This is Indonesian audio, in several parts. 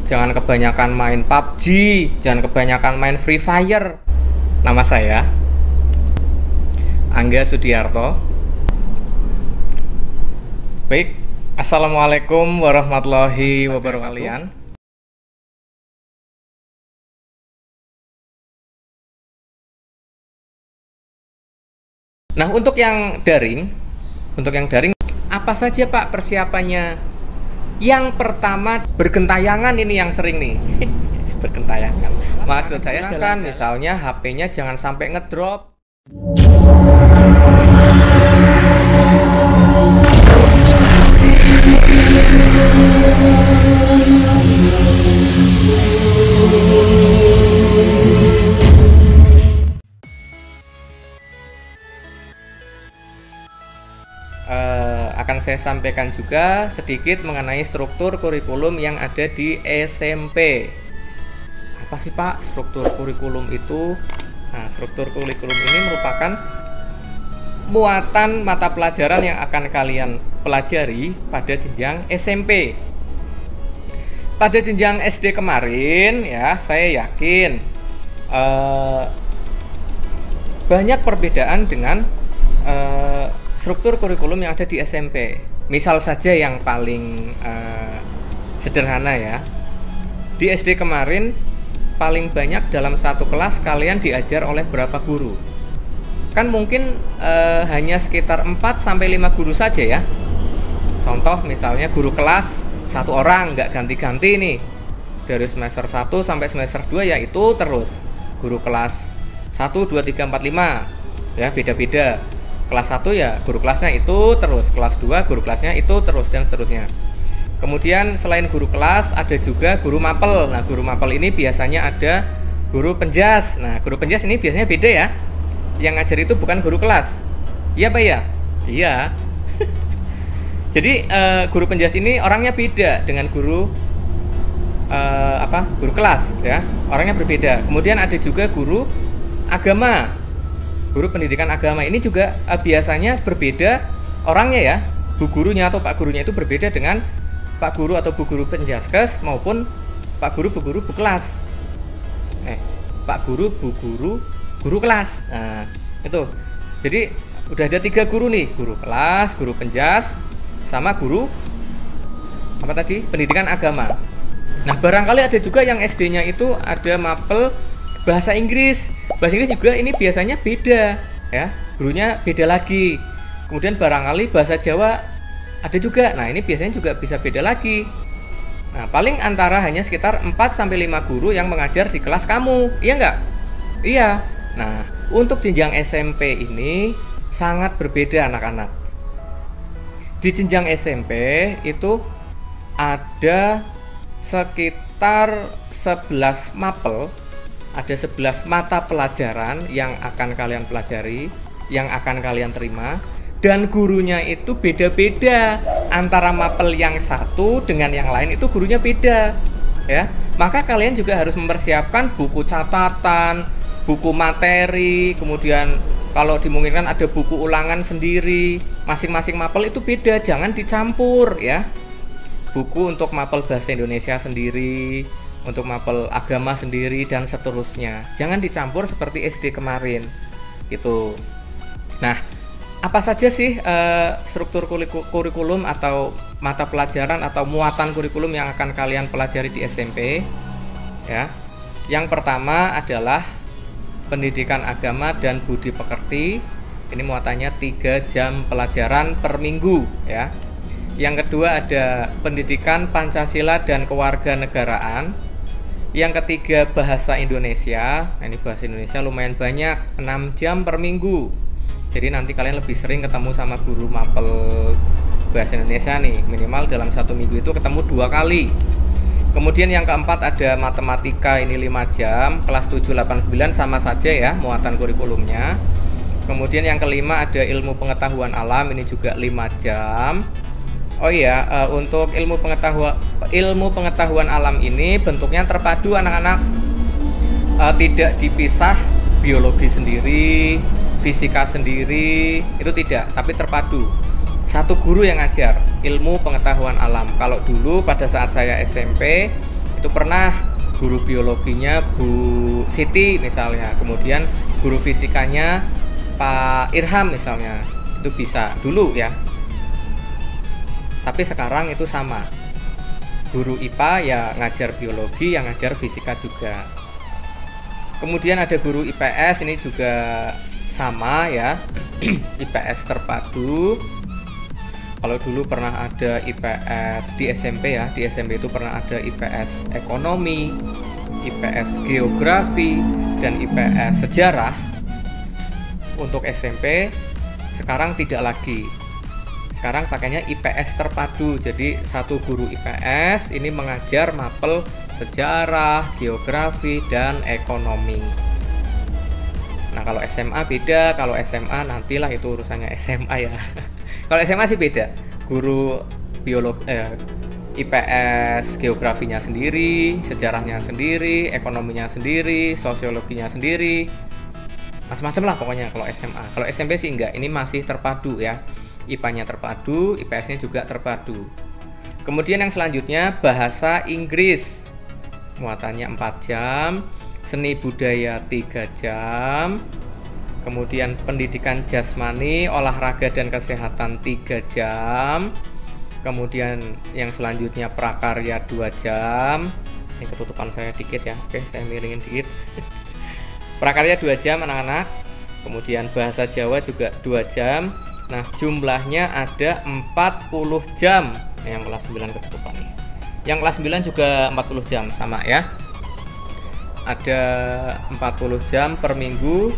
Jangan kebanyakan main PUBG, jangan kebanyakan main Free Fire. Nama saya Angga Sudiarto. Baik, Assalamualaikum warahmatullahi wabarakatuh. Nah, untuk yang daring, apa saja Pak persiapannya? Yang pertama, bergentayangan ini yang sering nih. Bergentayangan. Maksud saya kan misalnya HP-nya jangan sampai ngedrop. Akan saya sampaikan juga sedikit mengenai struktur kurikulum yang ada di SMP. Apa sih Pak struktur kurikulum itu? Nah, struktur kurikulum ini merupakan muatan mata pelajaran yang akan kalian pelajari pada jenjang SMP. Pada jenjang SD kemarin ya, saya yakin banyak perbedaan dengan struktur kurikulum yang ada di SMP. Misal saja yang paling sederhana ya. Di SD kemarin paling banyak dalam satu kelas kalian diajar oleh berapa guru? Kan mungkin hanya sekitar 4-5 guru saja ya. Contoh misalnya guru kelas satu orang, nggak ganti-ganti nih. Dari semester 1 sampai semester 2 ya itu terus. Guru kelas 1, 2, 3, 4, 5 ya beda-beda. Kelas 1 ya guru kelasnya itu terus, kelas 2 guru kelasnya itu terus, dan seterusnya. Kemudian selain guru kelas ada juga guru mapel. Nah, guru mapel ini biasanya ada guru penjas. Nah, guru penjas ini biasanya beda ya. Yang ngajar itu bukan guru kelas. Iya Pak ya? Iya. Jadi guru penjas ini orangnya beda dengan guru guru kelas ya. Orangnya berbeda. Kemudian ada juga guru agama. Guru pendidikan agama ini juga biasanya berbeda orangnya ya. Bu gurunya atau Pak gurunya itu berbeda dengan Pak guru atau Bu guru penjaskes maupun Pak guru, Bu guru, Bu kelas. Pak guru, Bu guru, guru kelas. Nah, itu. Jadi udah ada 3 guru nih, guru kelas, guru penjas, sama guru apa tadi? Pendidikan agama. Nah, barangkali ada juga yang SD-nya itu ada mapel bahasa Inggris. Bahasa Inggris juga ini biasanya beda ya, gurunya beda lagi. Kemudian barangkali bahasa Jawa ada juga. Nah, ini biasanya juga bisa beda lagi. Nah, paling antara hanya sekitar 4-5 guru yang mengajar di kelas kamu. Iya nggak? Iya. Nah, untuk jenjang SMP ini sangat berbeda anak-anak. Di jenjang SMP itu ada sekitar 11 mapel. Ada 11 mata pelajaran yang akan kalian pelajari, yang akan kalian terima, dan gurunya itu beda-beda. Antara mapel yang satu dengan yang lain itu gurunya beda ya. Maka kalian juga harus mempersiapkan buku catatan, buku materi, kemudian kalau dimungkinkan ada buku ulangan sendiri. Masing-masing mapel itu beda, jangan dicampur ya. Buku untuk mapel bahasa Indonesia sendiri, untuk mapel agama sendiri, dan seterusnya. Jangan dicampur seperti SD kemarin gitu. Nah, apa saja sih struktur kurikulum atau mata pelajaran atau muatan kurikulum yang akan kalian pelajari di SMP ya? Yang pertama adalah pendidikan agama dan budi pekerti. Ini muatannya 3 jam pelajaran per minggu ya. Yang kedua ada pendidikan Pancasila dan kewarganegaraan. Yang ketiga bahasa Indonesia. Nah, ini bahasa Indonesia lumayan banyak, 6 jam per minggu. Jadi nanti kalian lebih sering ketemu sama guru mapel bahasa Indonesia nih. Minimal dalam 1 minggu itu ketemu 2 kali. Kemudian yang keempat ada matematika, ini 5 jam. Kelas 7, 8, 9 sama saja ya muatan kurikulumnya. Kemudian yang kelima ada ilmu pengetahuan alam, ini juga 5 jam. Oh iya, untuk ilmu pengetahuan alam ini bentuknya terpadu anak-anak, tidak dipisah biologi sendiri, fisika sendiri, itu tidak, tapi terpadu. Satu guru yang ngajar ilmu pengetahuan alam. Kalau dulu pada saat saya SMP Itu pernah guru biologinya Bu Siti misalnya, kemudian guru fisikanya Pak Irham misalnya, itu bisa dulu ya. Tapi sekarang itu sama, guru IPA ya ngajar biologi, yang ngajar fisika juga. Kemudian ada guru IPS, ini juga sama ya. IPS terpadu. Kalau dulu pernah ada IPS di SMP ya, di SMP itu pernah ada IPS ekonomi, IPS geografi, dan IPS sejarah. Untuk SMP sekarang tidak lagi. Sekarang pakainya IPS terpadu. Jadi satu guru IPS ini mengajar mapel sejarah, geografi, dan ekonomi. Nah, kalau SMA beda. Kalau SMA nantilah itu urusannya SMA ya. Kalau SMA sih beda. Guru biologi IPS geografinya sendiri, sejarahnya sendiri, ekonominya sendiri, sosiologinya sendiri. Macam-macam lah pokoknya kalau SMA. Kalau SMP sih enggak, ini masih terpadu ya. IPA-nya terpadu, IPS-nya juga terpadu. Kemudian yang selanjutnya bahasa Inggris. Muatannya 4 jam, seni budaya 3 jam. Kemudian pendidikan jasmani, olahraga dan kesehatan 3 jam. Kemudian yang selanjutnya prakarya 2 jam. Ini ketutupan saya dikit ya. Oke, saya miringin dikit. Prakarya 2 jam anak-anak. Kemudian bahasa Jawa juga 2 jam. Nah, jumlahnya ada 40 jam. Yang kelas 9 ketutupan nih. Yang kelas 9 juga 40 jam sama ya. Ada 40 jam per minggu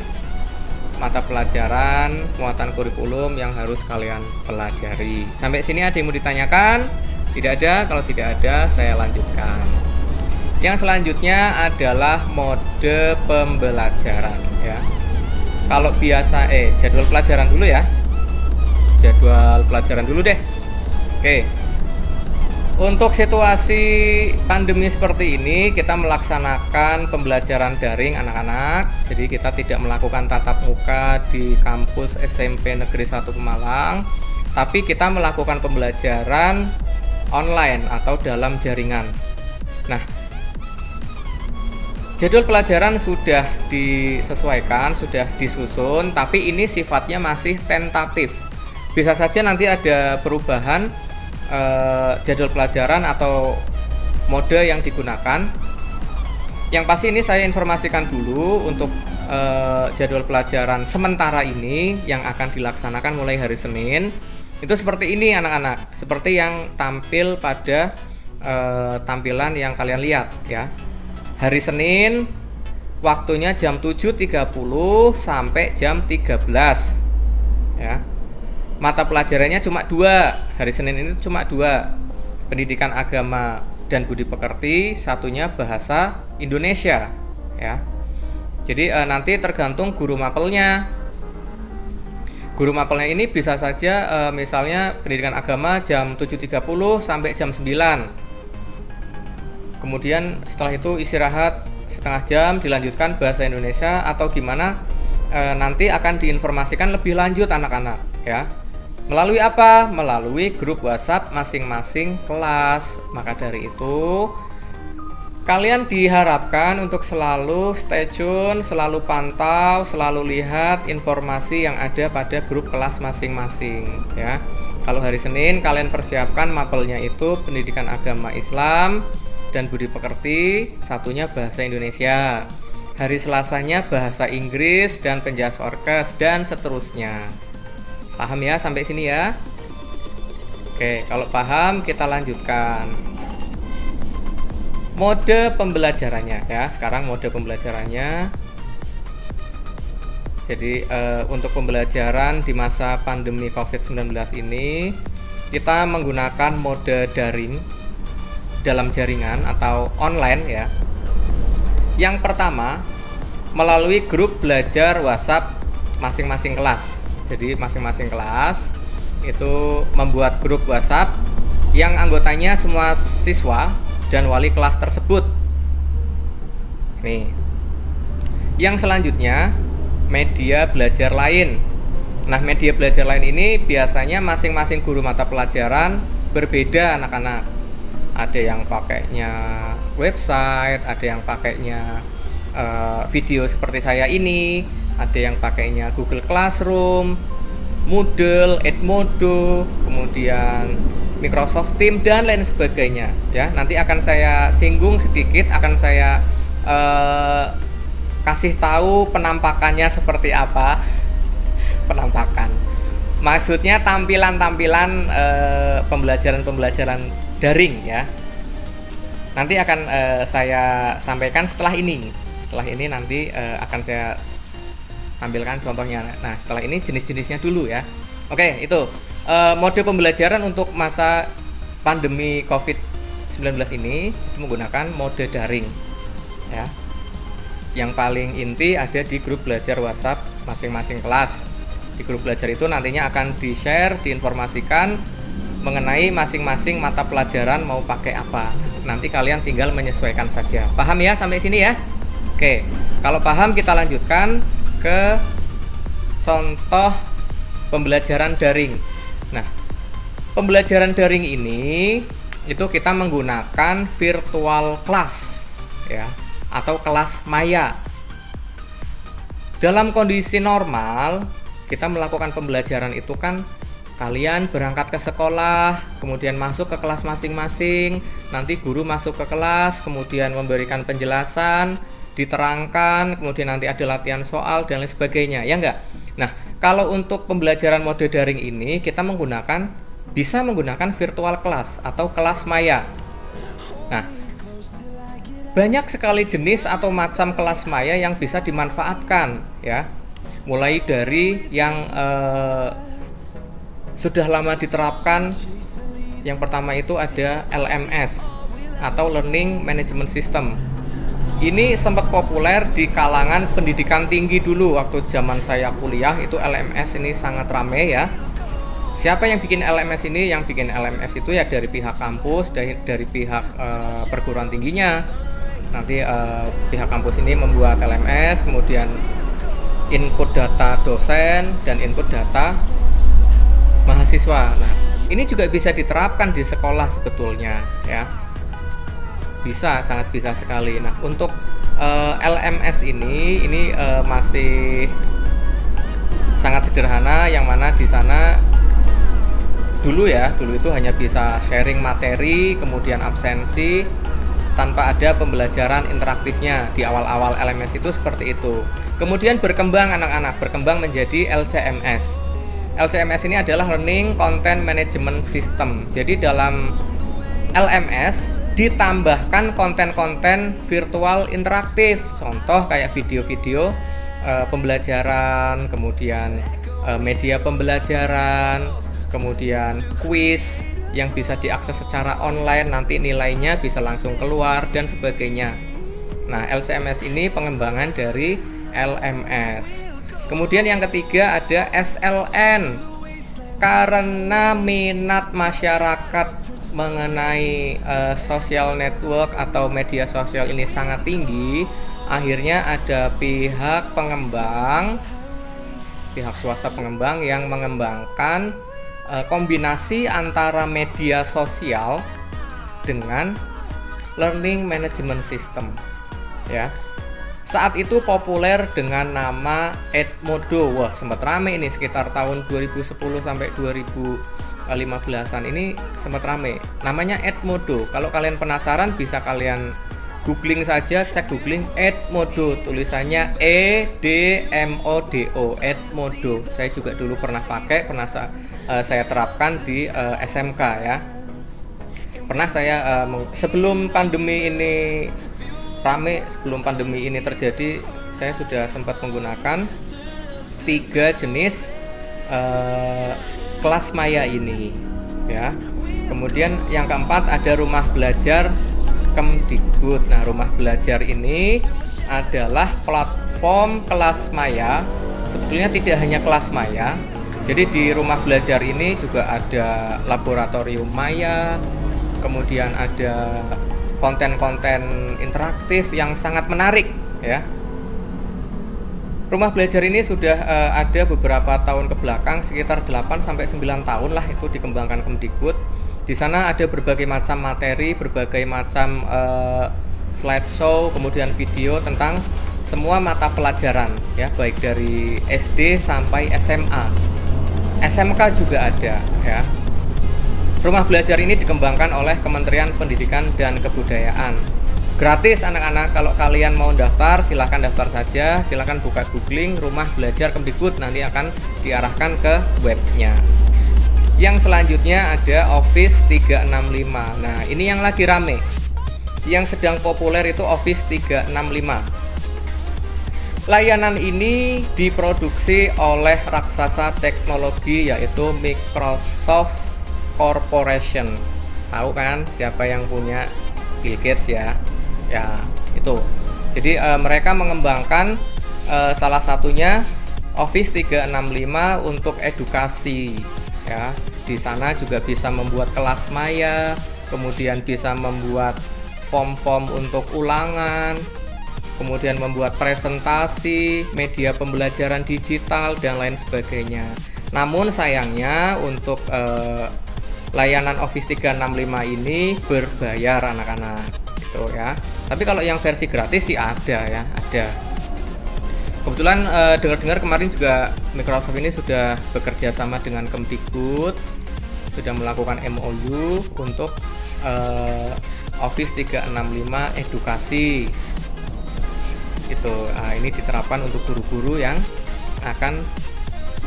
mata pelajaran, muatan kurikulum yang harus kalian pelajari. Sampai sini ada yang mau ditanyakan? Tidak ada. Kalau tidak ada, saya lanjutkan. Yang selanjutnya adalah mode pembelajaran ya. Kalau biasa jadwal pelajaran dulu ya. Jadwal pelajaran dulu deh. Oke. Untuk situasi pandemi seperti ini, kita melaksanakan pembelajaran daring anak-anak. Jadi kita tidak melakukan tatap muka di kampus SMP Negeri 1 Pemalang, tapi kita melakukan pembelajaran online atau dalam jaringan. Nah, jadwal pelajaran sudah disesuaikan, sudah disusun, tapi ini sifatnya masih tentatif. Bisa saja nanti ada perubahan jadwal pelajaran atau mode yang digunakan. Yang pasti ini saya informasikan dulu untuk jadwal pelajaran sementara ini yang akan dilaksanakan mulai hari Senin. Itu seperti ini anak-anak, seperti yang tampil pada tampilan yang kalian lihat ya. Hari Senin waktunya jam 7.30 sampai jam 13 ya. Mata pelajarannya cuma 2. Hari Senin ini cuma 2. Pendidikan agama dan budi pekerti, satunya bahasa Indonesia ya. Jadi nanti tergantung guru mapelnya. Guru mapelnya ini bisa saja misalnya pendidikan agama jam 7.30 sampai jam 9. Kemudian setelah itu istirahat setengah jam, dilanjutkan bahasa Indonesia atau gimana, nanti akan diinformasikan lebih lanjut anak-anak ya. Melalui apa? Melalui grup WhatsApp masing-masing kelas. Maka dari itu kalian diharapkan untuk selalu stay tune, selalu pantau, selalu lihat informasi yang ada pada grup kelas masing-masing ya. Kalau hari Senin kalian persiapkan mapelnya itu pendidikan agama Islam dan budi pekerti, satunya bahasa Indonesia. Hari Selasanya bahasa Inggris dan penjas orkes dan seterusnya. Paham ya sampai sini ya? Oke, kalau paham kita lanjutkan. Mode pembelajarannya ya. Sekarang mode pembelajarannya. Jadi untuk pembelajaran di masa pandemi COVID-19 ini kita menggunakan mode daring dalam jaringan atau online ya. Yang pertama melalui grup belajar WhatsApp masing-masing kelas. Jadi masing-masing kelas itu membuat grup WhatsApp yang anggotanya semua siswa dan wali kelas tersebut. Nih. Yang selanjutnya media belajar lain. Nah, media belajar lain ini biasanya masing-masing guru mata pelajaran berbeda anak-anak. ada yang pakainya website, ada yang pakainya video seperti saya ini, ada yang pakainya Google Classroom, Moodle, Edmodo, kemudian Microsoft Teams dan lain sebagainya ya. Nanti akan saya singgung sedikit, akan saya kasih tahu penampakannya seperti apa. Penampakan maksudnya tampilan-tampilan pembelajaran daring ya. Nanti akan saya sampaikan setelah ini. Setelah ini nanti akan saya tampilkan contohnya. Nah, setelah ini jenis-jenisnya dulu ya. Oke, itu mode pembelajaran untuk masa pandemi COVID-19 ini itu menggunakan mode daring ya. Yang paling inti ada di grup belajar WhatsApp masing-masing kelas. Di grup belajar itu nantinya akan di-share, diinformasikan mengenai masing-masing mata pelajaran mau pakai apa. Nanti kalian tinggal menyesuaikan saja. Paham ya sampai sini ya? Oke, kalau paham kita lanjutkan ke contoh pembelajaran daring. Nah, pembelajaran daring ini itu kita menggunakan virtual class ya, atau kelas maya. Dalam kondisi normal, kita melakukan pembelajaran itu kan kalian berangkat ke sekolah, kemudian masuk ke kelas masing-masing, nanti guru masuk ke kelas, kemudian memberikan penjelasan, diterangkan, kemudian nanti ada latihan soal dan lain sebagainya, ya enggak? Nah, kalau untuk pembelajaran mode daring ini kita bisa menggunakan virtual class atau kelas maya. Nah, banyak sekali jenis atau macam kelas maya yang bisa dimanfaatkan ya. Mulai dari yang sudah lama diterapkan, yang pertama itu ada LMS atau Learning Management System. Ini sempat populer di kalangan pendidikan tinggi dulu waktu zaman saya kuliah, itu LMS ini sangat ramai ya. Siapa yang bikin LMS ini? Yang bikin LMS itu ya dari pihak kampus, dari pihak perguruan tingginya. Nanti pihak kampus ini membuat LMS, kemudian input data dosen dan input data mahasiswa. Nah, ini juga bisa diterapkan di sekolah sebetulnya ya. Bisa, sangat bisa sekali. Nah, untuk LMS ini masih sangat sederhana, yang mana di sana dulu itu hanya bisa sharing materi, kemudian absensi tanpa ada pembelajaran interaktifnya. Di awal-awal LMS itu seperti itu. Kemudian berkembang menjadi LCMS. LCMS ini adalah Learning Content Management System. Jadi dalam LMS ditambahkan konten-konten virtual interaktif. Contoh kayak video-video pembelajaran, kemudian media pembelajaran, kemudian kuis yang bisa diakses secara online, nanti nilainya bisa langsung keluar dan sebagainya. Nah, LCMS ini pengembangan dari LMS. Kemudian yang ketiga ada SLN. Karena minat masyarakat mengenai social network atau media sosial ini sangat tinggi, akhirnya ada pihak swasta pengembang yang mengembangkan kombinasi antara media sosial dengan learning management system ya. Saat itu populer dengan nama Edmodo. Wah, sempat rame ini sekitar tahun 2010 sampai 2015-an ini sempat rame. Namanya Edmodo. Kalau kalian penasaran bisa kalian googling saja, cek googling Edmodo, tulisannya EDMODO, Edmodo. Saya juga dulu pernah pakai, saya terapkan di SMK ya. Pernah saya sebelum pandemi ini rame, sebelum pandemi ini terjadi, saya sudah sempat menggunakan 3 jenis kelas maya ini ya. Kemudian yang keempat ada rumah belajar Kemdikbud. Nah, rumah belajar ini adalah platform kelas maya. Sebetulnya tidak hanya kelas maya, jadi di rumah belajar ini juga ada laboratorium maya, kemudian ada konten-konten interaktif yang sangat menarik ya. Rumah belajar ini sudah ada beberapa tahun ke belakang, sekitar 8 sampai 9 tahun lah itu dikembangkan Kemdikbud. Di sana ada berbagai macam materi, berbagai macam slideshow, kemudian video tentang semua mata pelajaran ya, baik dari SD sampai SMA. SMK juga ada ya. Rumah belajar ini dikembangkan oleh Kementerian Pendidikan dan Kebudayaan. Gratis anak-anak, kalau kalian mau daftar silahkan daftar saja, silahkan buka googling Rumah Belajar Kemdikbud, nanti akan diarahkan ke webnya. Yang selanjutnya ada Office 365. Nah, ini yang lagi rame, yang sedang populer itu Office 365. Layanan ini diproduksi oleh raksasa teknologi yaitu Microsoft Corporation. Tahu kan siapa yang punya? Bill Gates ya. Ya, itu. Jadi mereka mengembangkan salah satunya Office 365 untuk edukasi ya. Di sana juga bisa membuat kelas maya, kemudian bisa membuat form-form untuk ulangan, kemudian membuat presentasi, media pembelajaran digital dan lain sebagainya. Namun sayangnya untuk layanan Office 365 ini berbayar anak-anak gitu ya. Tapi kalau yang versi gratis sih ada ya, ada. Kebetulan dengar-dengar kemarin juga Microsoft ini sudah bekerja sama dengan Kemdikbud, sudah melakukan MOU untuk Office 365 edukasi. Itu ini diterapkan untuk guru-guru yang akan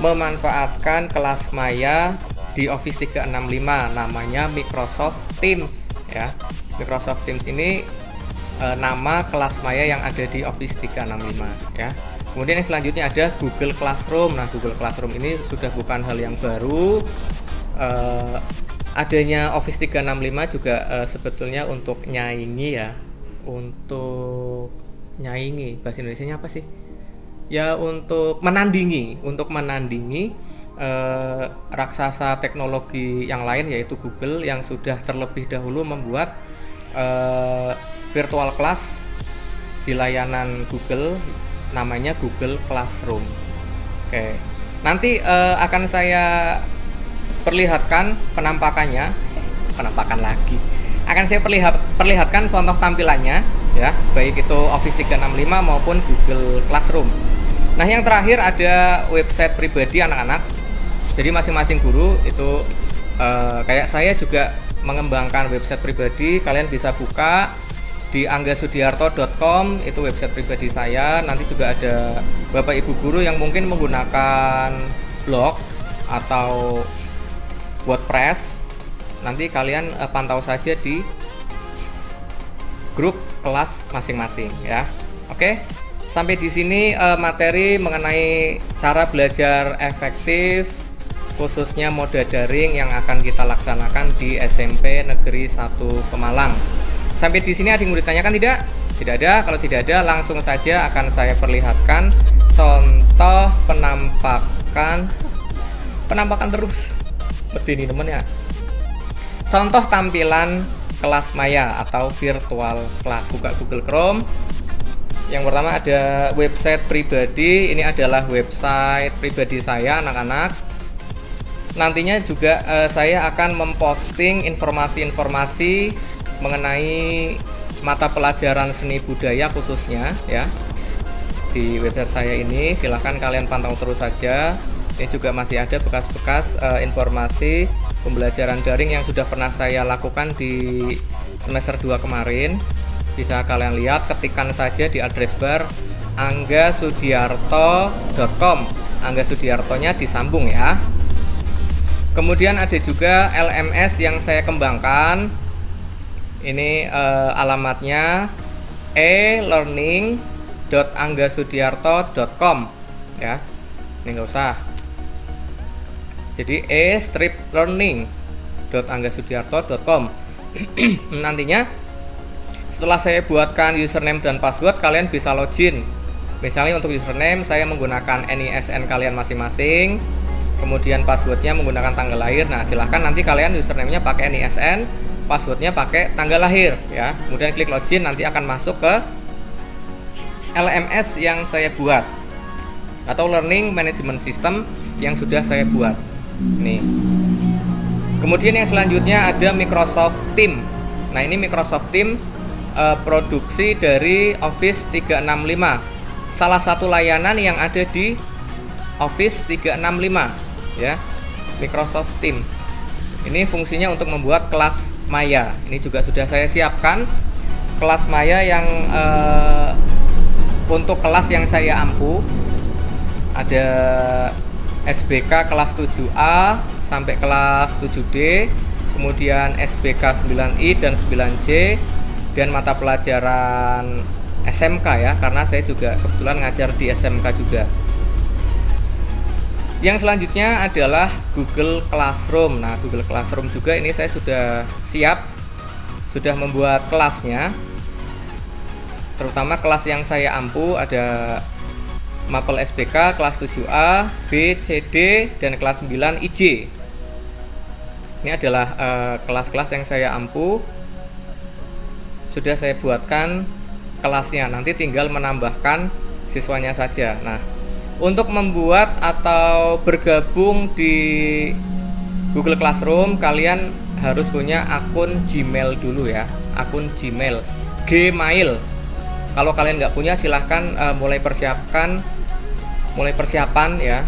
memanfaatkan kelas maya di Office 365, namanya Microsoft Teams ya. Microsoft Teams ini nama kelas maya yang ada di Office 365 ya. Kemudian yang selanjutnya ada Google Classroom. Nah, Google Classroom ini sudah bukan hal yang baru. Adanya Office 365 juga sebetulnya untuk nyaingi ya. Untuk nyaingi, bahasa Indonesianya apa sih? Ya, untuk menandingi raksasa teknologi yang lain yaitu Google yang sudah terlebih dahulu membuat virtual class di layanan Google, namanya Google Classroom. Oke, nanti akan saya perlihatkan penampakan lagi. Akan saya perlihatkan contoh tampilannya ya, baik itu Office 365 maupun Google Classroom. Nah, yang terakhir ada website pribadi anak-anak. Jadi masing-masing guru itu kayak saya juga mengembangkan website pribadi. Kalian bisa buka di anggasudiarto.com, itu website pribadi saya. Nanti juga ada Bapak Ibu guru yang mungkin menggunakan blog atau WordPress. Nanti kalian pantau saja di grup kelas masing-masing ya. Oke. Sampai di sini materi mengenai cara belajar efektif khususnya mode daring yang akan kita laksanakan di SMP Negeri 1 Pemalang. Sampai di sini ada yang mau ditanyakan tidak? Tidak ada. Kalau tidak ada, langsung saja akan saya perlihatkan contoh penampakan terus. Seperti ini teman ya. Contoh tampilan kelas maya atau virtual class. Buka Google Chrome. Yang pertama ada website pribadi. Ini adalah website pribadi saya anak-anak. Nantinya juga saya akan memposting informasi-informasi mengenai mata pelajaran seni budaya khususnya ya di website saya ini. Silahkan kalian pantau terus saja. Ini juga masih ada bekas-bekas informasi pembelajaran daring yang sudah pernah saya lakukan di semester 2 kemarin. Bisa kalian lihat, ketikkan saja di address bar anggasudiarto.com. Angga Sudiartonya disambung ya. Kemudian ada juga LMS yang saya kembangkan. Ini alamatnya e-learning.anggasudiarto.com ya. Ini nggak usah. Jadi e-learning.anggasudiarto.com. Nantinya setelah saya buatkan username dan password, kalian bisa login. Misalnya untuk username saya menggunakan NISN kalian masing-masing. Kemudian passwordnya menggunakan tanggal lahir. Nah, silahkan nanti kalian username-nya pakai NISN, passwordnya pakai tanggal lahir ya. Kemudian klik login, nanti akan masuk ke LMS yang saya buat atau Learning Management System yang sudah saya buat. Nih. Kemudian yang selanjutnya ada Microsoft Teams. Nah, ini Microsoft Teams produksi dari Office 365. Salah satu layanan yang ada di Office 365 ya. Microsoft Teams. Ini fungsinya untuk membuat kelas maya. Ini juga sudah saya siapkan kelas maya yang untuk kelas yang saya ampu. Ada SBK kelas 7A sampai kelas 7D, kemudian SBK 9I dan 9C, dan mata pelajaran SMK ya, karena saya juga kebetulan ngajar di SMK juga. Yang selanjutnya adalah Google Classroom. Nah, Google Classroom juga ini saya sudah siap, sudah membuat kelasnya. Terutama kelas yang saya ampu ada Mapel SBK kelas 7A, B, C, D, dan kelas 9 IJ. Ini adalah kelas-kelas yang saya ampu. Sudah saya buatkan kelasnya, nanti tinggal menambahkan siswanya saja. Nah, untuk membuat atau bergabung di Google Classroom, kalian harus punya akun Gmail dulu ya, akun Gmail, Gmail. Kalau kalian nggak punya, silahkan mulai persiapan ya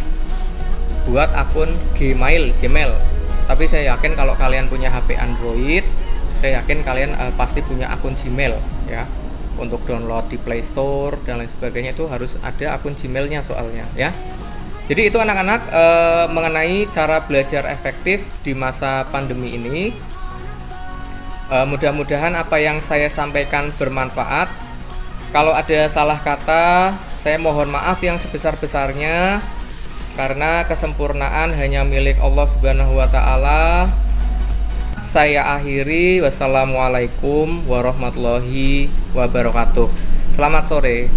buat akun Gmail. Tapi saya yakin kalau kalian punya HP Android, saya yakin kalian pasti punya akun Gmail ya. Untuk download di Play Store dan lain sebagainya itu harus ada akun Gmailnya soalnya ya. Jadi itu anak-anak mengenai cara belajar efektif di masa pandemi ini. Mudah-mudahan apa yang saya sampaikan bermanfaat. Kalau ada salah kata, saya mohon maaf yang sebesar-besarnya, karena kesempurnaan hanya milik Allah Subhanahu wa Ta'ala. Saya akhiri, wassalamualaikum warahmatullahi wabarakatuh. Selamat sore.